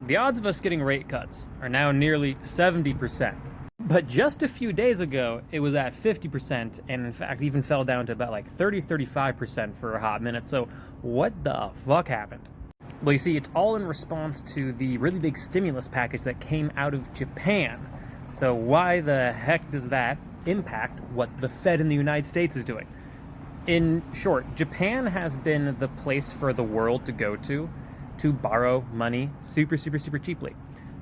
The odds of us getting rate cuts are now nearly 70%. But just a few days ago, it was at 50%, and in fact, even fell down to about like 35% for a hot minute. So, what the fuck happened? Well, you see, it's all in response to the really big stimulus package that came out of Japan. So, why the heck does that impact what the Fed in the United States is doing? In short, Japan has been the place for the world to go to borrow money super, super, super cheaply.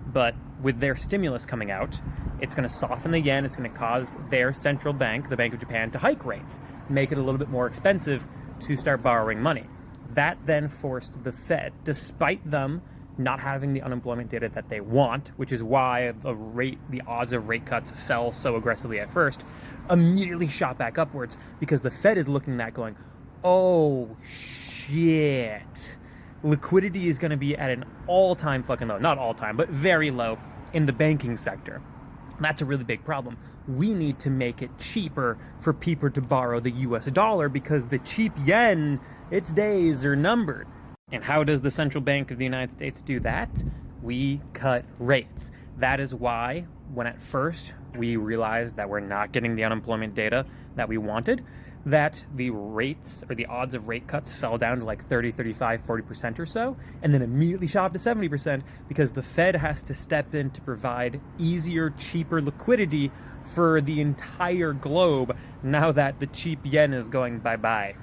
But with their stimulus coming out, it's going to soften the yen. It's going to cause their central bank, the Bank of Japan, to hike rates, make it a little bit more expensive to start borrowing money. That then forced the Fed, despite them not having the unemployment data that they want, which is why the odds of rate cuts fell so aggressively at first, immediately shot back upwards because the Fed is looking at that going, oh shit. Liquidity is going to be at an all-time fucking low. Not all-time, but very low in the banking sector. That's a really big problem. We need to make it cheaper for people to borrow the US dollar because the cheap yen, its days are numbered. And how does the Central Bank of the United States do that? We cut rates. That is why, when at first we realized that we're not getting the unemployment data that we wanted, that the rates or the odds of rate cuts fell down to like 30, 35, 40% or so, and then immediately shot up to 70% because the Fed has to step in to provide easier, cheaper liquidity for the entire globe now that the cheap yen is going bye-bye.